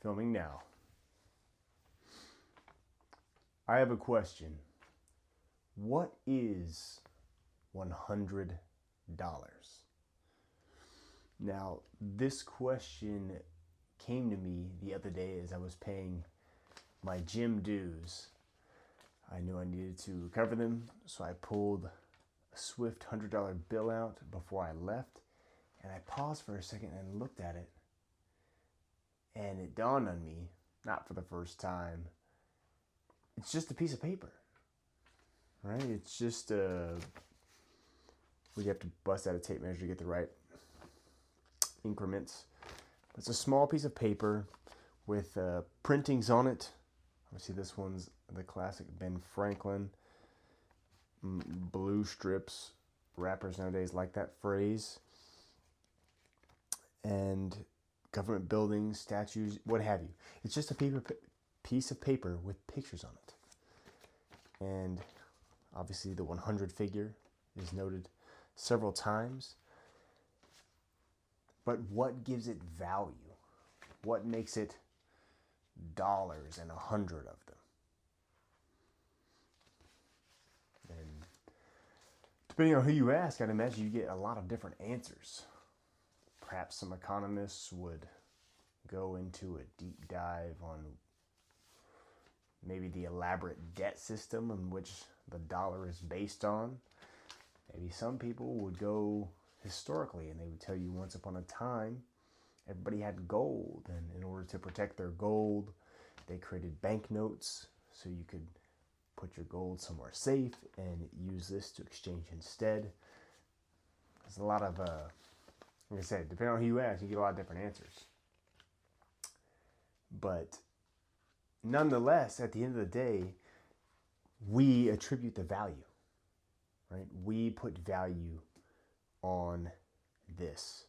Filming now. I have a question. What is $100? Now, this question came to me the other day as I was paying my gym dues. I knew I needed to cover them, so I pulled a swift $100 bill out before I left, and I paused for a second and looked at it, and it dawned on me, not for the first time, it's just a piece of paper, right? It's just we have to bust out a tape measure to get the right increments. It's a small piece of paper with printings on it. Obviously this one's the classic Ben Franklin. Blue strips. Rappers nowadays like that phrase. And government buildings, statues, what have you. It's just a piece of paper with pictures on it. And obviously the 100 figure is noted several times. But what gives it value? What makes it dollars and 100 of them? And depending on who you ask, I'd imagine you get a lot of different answers. Perhaps some economists would go into a deep dive on maybe the elaborate debt system in which the dollar is based on. Maybe some people would go historically and they would tell you once upon a time everybody had gold, and in order to protect their gold they created banknotes so you could put your gold somewhere safe and use this to exchange instead. There's a lot of like I said, depending on who you ask, you get a lot of different answers. But nonetheless, at the end of the day, we attribute the value, right? We put value on this.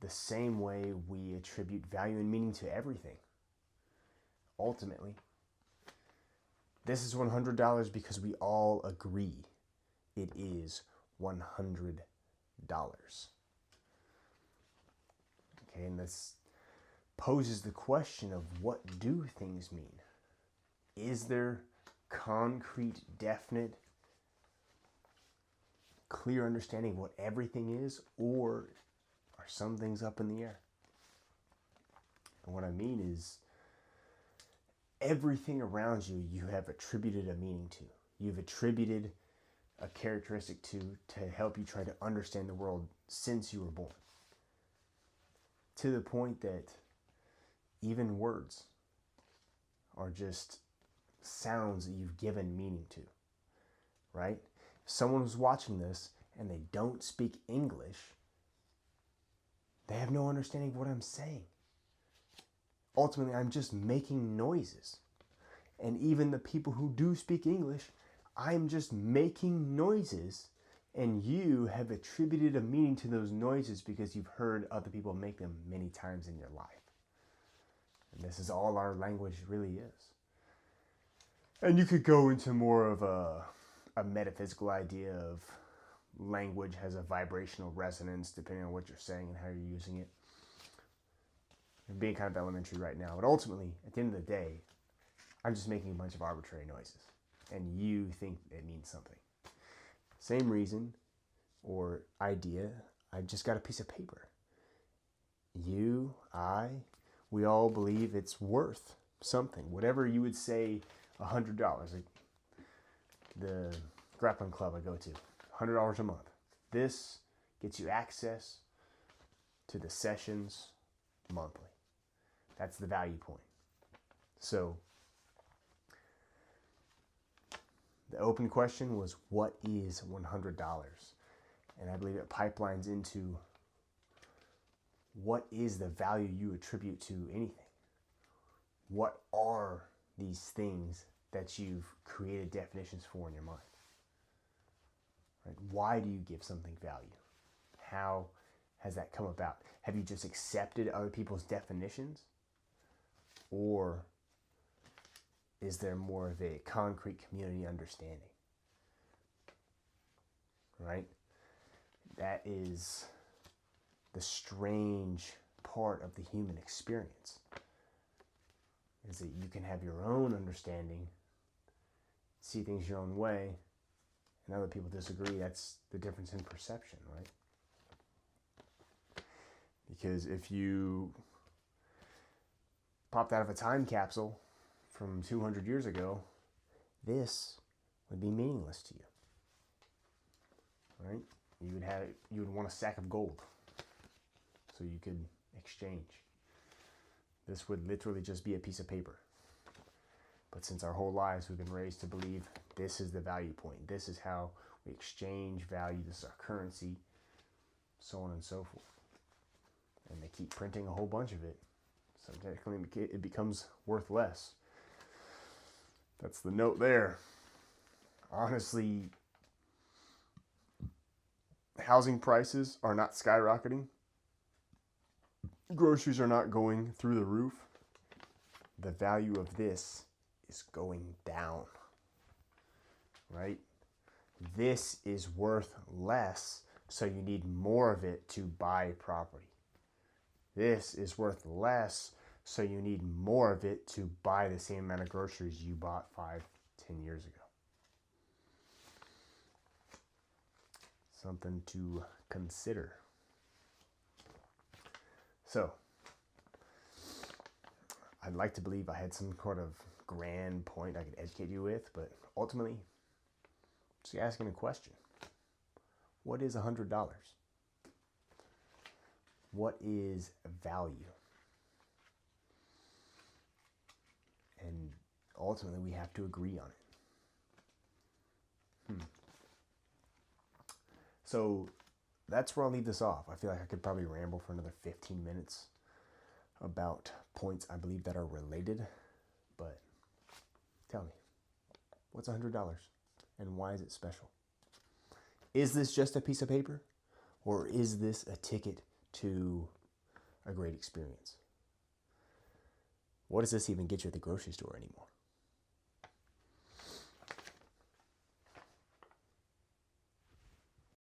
The same way we attribute value and meaning to everything. Ultimately, this is $100 because we all agree it is $100. Okay, and this poses the question of what do things mean? Is there concrete, definite, clear understanding of what everything is, or are some things up in the air? And what I mean is everything around you, you have attributed a meaning to. You've attributed a characteristic to help you try to understand the world since you were born. To the point that even words are just sounds that you've given meaning to, right? If someone was watching this and they don't speak English, they have no understanding of what I'm saying. Ultimately, I'm just making noises. And even the people who do speak English, I'm just making noises, and you have attributed a meaning to those noises because you've heard other people make them many times in your life. And this is all our language really is. And you could go into more of a metaphysical idea of language has a vibrational resonance depending on what you're saying and how you're using it. I'm being kind of elementary right now, but ultimately, at the end of the day, I'm just making a bunch of arbitrary noises, and you think it means something. Same reason or idea, I've just got a piece of paper. You, I, we all believe it's worth something. Whatever you would say, $100. Like the grappling club I go to, $100 a month. This gets you access to the sessions monthly. That's the value point. So the open question was, what is $100? And I believe it pipelines into what is the value you attribute to anything? What are these things that you've created definitions for in your mind? Right? Why do you give something value? How has that come about? Have you just accepted other people's definitions? Or is there more of a concrete community understanding? Right? That is the strange part of the human experience. is that you can have your own understanding, see things your own way, and other people disagree. That's the difference in perception, right? Because if you popped out of a time capsule from 200 years ago, this would be meaningless to you, right? You would want a sack of gold so you could exchange. This would literally just be a piece of paper. But since our whole lives we've been raised to believe this is the value point, this is how we exchange value, this is our currency, so on and so forth. And they keep printing a whole bunch of it. So technically it becomes worth less. That's the note there. Honestly, housing prices are not skyrocketing. Groceries are not going through the roof. The value of this is going down, right? This is worth less, so you need more of it to buy property. This is worth less, so you need more of it to buy the same amount of groceries you bought 5-10 years ago. Something to consider. So, I'd like to believe I had some sort of grand point I could educate you with, but ultimately, just asking a question. What is $100? What is value? And ultimately, we have to agree on it. So that's where I'll leave this off. I feel like I could probably ramble for another 15 minutes about points I believe that are related. But tell me, what's $100 and why is it special? Is this just a piece of paper, or is this a ticket to a great experience? What does this even get you at the grocery store anymore?